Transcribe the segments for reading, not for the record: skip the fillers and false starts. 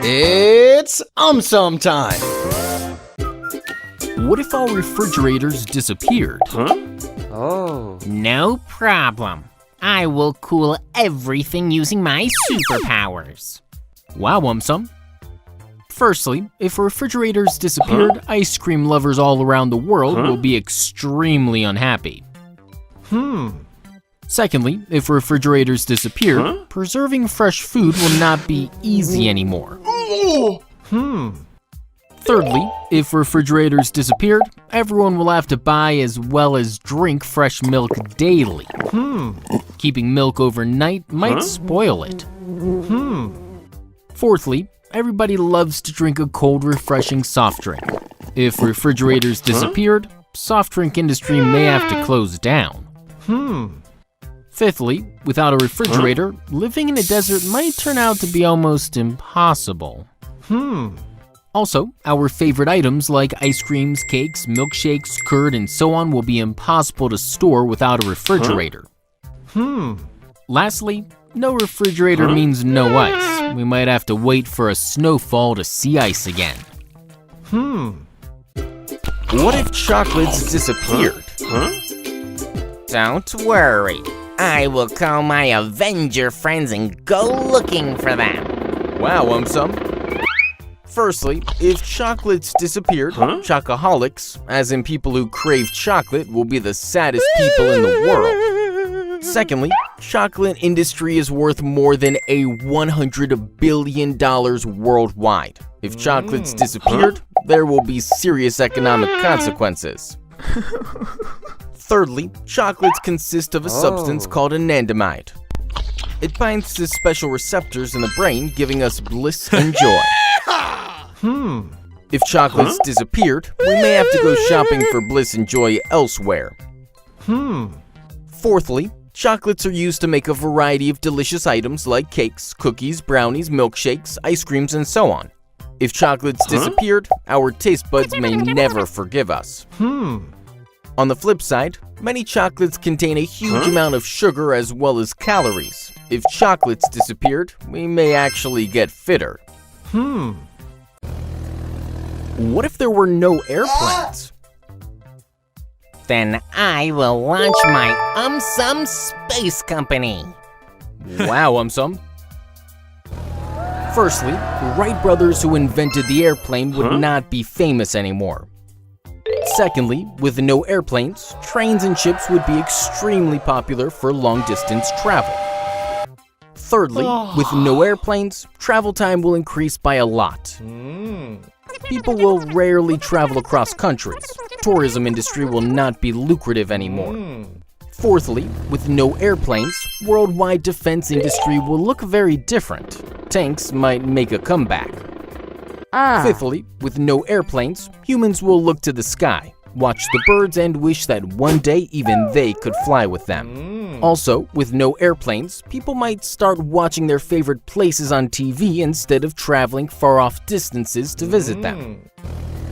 It's Sum time! What if all refrigerators disappeared? No problem. I will cool everything using my superpowers. Wow, Sum. Firstly, if refrigerators disappeared, ice cream lovers all around the world will be extremely unhappy. Secondly, if refrigerators disappeared, preserving fresh food will not be easy anymore. Thirdly, if refrigerators disappeared, everyone will have to buy as well as drink fresh milk daily. Keeping milk overnight might spoil it. Fourthly, everybody loves to drink a cold, refreshing soft drink. If refrigerators disappeared, soft drink industry may have to close down. Fifthly, without a refrigerator, living in a desert might turn out to be almost impossible. Also, our favorite items like ice creams, cakes, milkshakes, curd, and so on will be impossible to store without a refrigerator. Lastly, no refrigerator means no ice. We might have to wait for a snowfall to see ice again. What if chocolates disappeared? Don't worry. I will call my Avenger friends and go looking for them. Wow, Sum. Firstly, if chocolates disappeared, chocoholics, as in people who crave chocolate, will be the saddest people in the world. Secondly, chocolate industry is worth more than $100 billion worldwide. If chocolates disappeared, there will be serious economic consequences. Thirdly, chocolates consist of a substance called anandamide. It binds to special receptors in the brain, giving us bliss and joy. If chocolates disappeared, we may have to go shopping for bliss and joy elsewhere. Fourthly, chocolates are used to make a variety of delicious items like cakes, cookies, brownies, milkshakes, ice creams, and so on. If chocolates disappeared, our taste buds may never forgive us. On the flip side, many chocolates contain a huge amount of sugar as well as calories. If chocolates disappeared, we may actually get fitter. What if there were no airplanes? Then I will launch my Sum Space Company. Wow, Sum. Firstly, the Wright brothers who invented the airplane would not be famous anymore. Secondly, with no airplanes, trains and ships would be extremely popular for long-distance travel. Thirdly, with no airplanes, travel time will increase by a lot. People will rarely travel across countries. Tourism industry will not be lucrative anymore. Fourthly, with no airplanes, worldwide defense industry will look very different. Tanks might make a comeback. Fifthly, with no airplanes, humans will look to the sky, watch the birds, and wish that one day even they could fly with them. Also, with no airplanes, people might start watching their favorite places on TV instead of traveling far-off distances to visit them.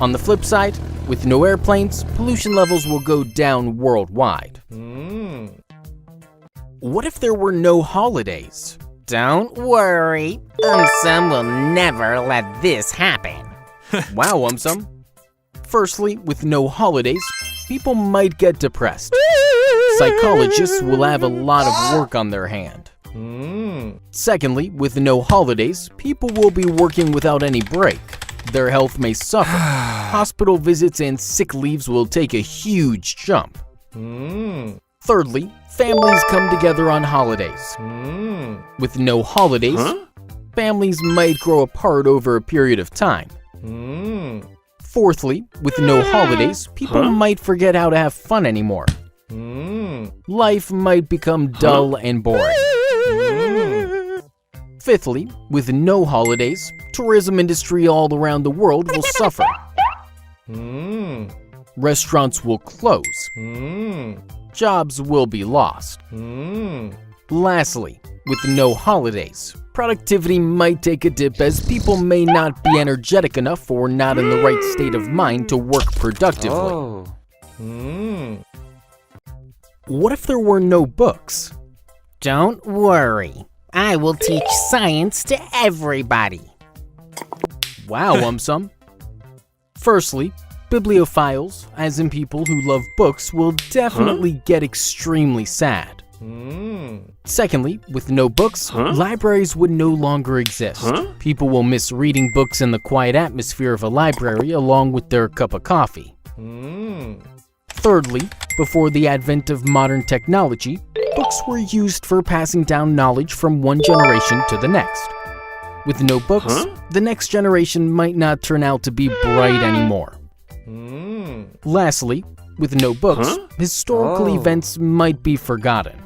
On the flip side, with no airplanes, pollution levels will go down worldwide. What if there were no holidays? Don't worry. Sum will never let this happen. Wow, Sum. Firstly, with no holidays, people might get depressed. Psychologists will have a lot of work on their hand. Secondly, with no holidays, people will be working without any break. Their health may suffer. Hospital visits and sick leaves will take a huge jump. Thirdly, families come together on holidays. With no holidays, families might grow apart over a period of time. Fourthly, with no holidays, people might forget how to have fun anymore. Life might become dull and boring. Fifthly, with no holidays, tourism industry all around the world will suffer. Restaurants will close. Jobs will be lost. Lastly, with no holidays, productivity might take a dip as people may not be energetic enough or not in the right state of mind to work productively. What if there were no books? Don't worry. I will teach science to everybody. Wow, some. Firstly, bibliophiles, as in people who love books, will definitely get extremely sad. Secondly, with no books, libraries would no longer exist. People will miss reading books in the quiet atmosphere of a library along with their cup of coffee. Thirdly, before the advent of modern technology, books were used for passing down knowledge from one generation to the next. With no books, the next generation might not turn out to be bright anymore. Lastly, with no books, historical events might be forgotten.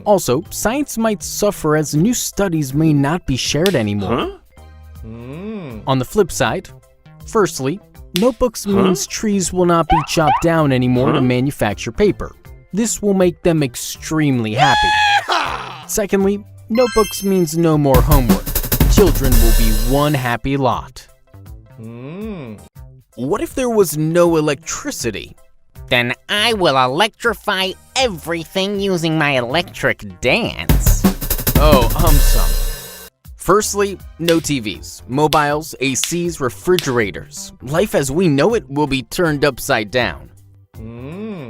Also, science might suffer as new studies may not be shared anymore. On the flip side, firstly, notebooks means trees will not be chopped down anymore to manufacture paper. This will make them extremely happy. Secondly, notebooks means no more homework. Children will be one happy lot. What if there was no electricity? Then I will electrify everything using my electric dance. Oh, some. Firstly, no TVs, mobiles, ACs, refrigerators. Life as we know it will be turned upside down.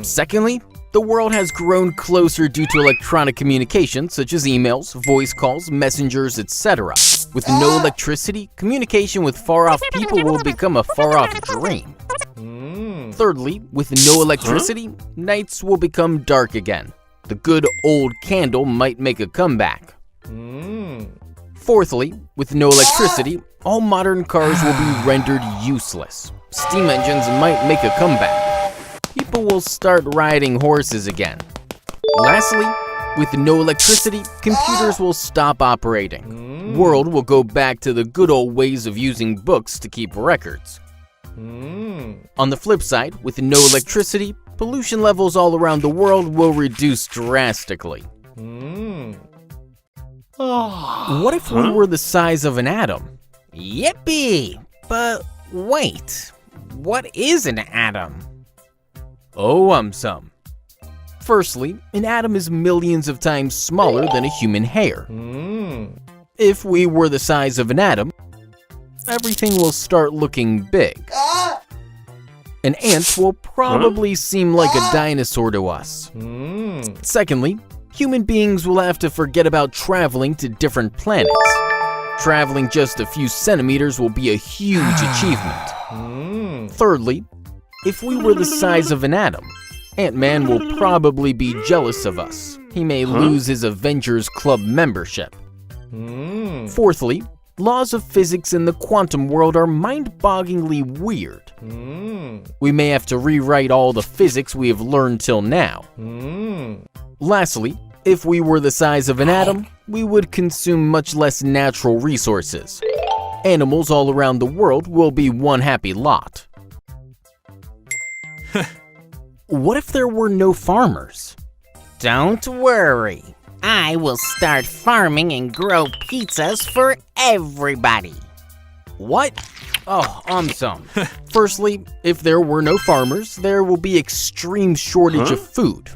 Secondly, the world has grown closer due to electronic communication such as emails, voice calls, messengers, etc. With no electricity, communication with far-off people will become a far-off dream. Thirdly, with no electricity, nights will become dark again. The good old candle might make a comeback. Fourthly, with no electricity, all modern cars will be rendered useless. Steam engines might make a comeback. People will start riding horses again. Lastly, with no electricity, computers will stop operating. World will go back to the good old ways of using books to keep records. On the flip side, with no electricity, pollution levels all around the world will reduce drastically. What if we were the size of an atom? Yippee! But wait, what is an atom? Oh, some. Firstly, an atom is millions of times smaller than a human hair. If we were the size of an atom, everything will start looking big. An ant will probably seem like a dinosaur to us. Secondly, human beings will have to forget about traveling to different planets. Traveling just a few centimeters will be a huge achievement. Thirdly, if we were the size of an atom, Ant-Man will probably be jealous of us. He may lose his Avengers Club membership. Fourthly, laws of physics in the quantum world are mind-bogglingly weird. We may have to rewrite all the physics we have learned till now. Lastly, if we were the size of an atom, we would consume much less natural resources. Animals all around the world will be one happy lot. What if there were no farmers? Don't worry. I will start farming and grow pizzas for everybody. What? Oh, some. Firstly, if there were no farmers, there will be extreme shortage of food.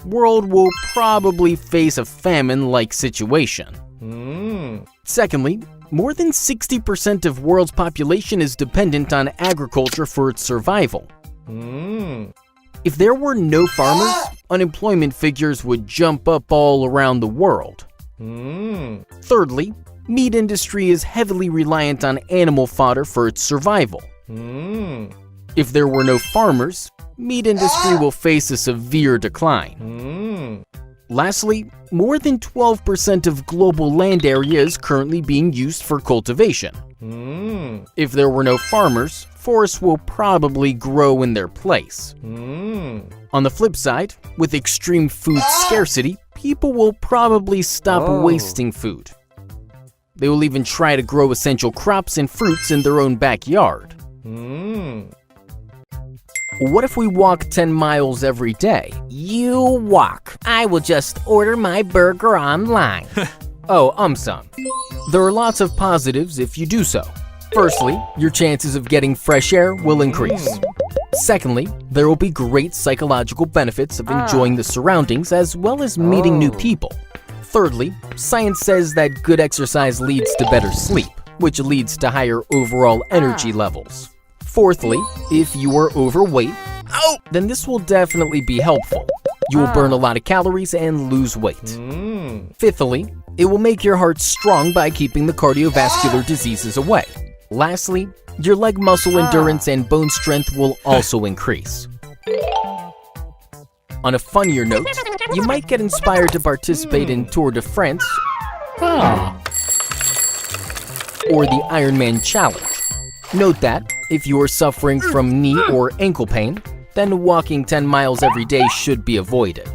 World will probably face a famine-like situation. Secondly, more than 60% of world's population is dependent on agriculture for its survival. If there were no farmers, unemployment figures would jump up all around the world. Thirdly, meat industry is heavily reliant on animal fodder for its survival. If there were no farmers, meat industry will face a severe decline. Lastly, more than 12% of global land area is currently being used for cultivation. If there were no farmers, forests will probably grow in their place. On the flip side, with extreme food scarcity, people will probably stop wasting food. They will even try to grow essential crops and fruits in their own backyard. What if we walk 10 miles every day? You walk. I will just order my burger online. Oh, some. There are lots of positives if you do so. Firstly, your chances of getting fresh air will increase. Secondly, there will be great psychological benefits of enjoying the surroundings as well as meeting new people. Thirdly, science says that good exercise leads to better sleep. which leads to higher overall energy levels. Fourthly, if you are overweight, then this will definitely be helpful. You will burn a lot of calories and lose weight. Fifthly, it will make your heart strong by keeping the cardiovascular diseases away. Lastly, your leg muscle endurance and bone strength will also increase. On a funnier note, you might get inspired to participate in Tour de France or the Ironman Challenge. Note that if you are suffering from knee or ankle pain, then walking 10 miles every day should be avoided.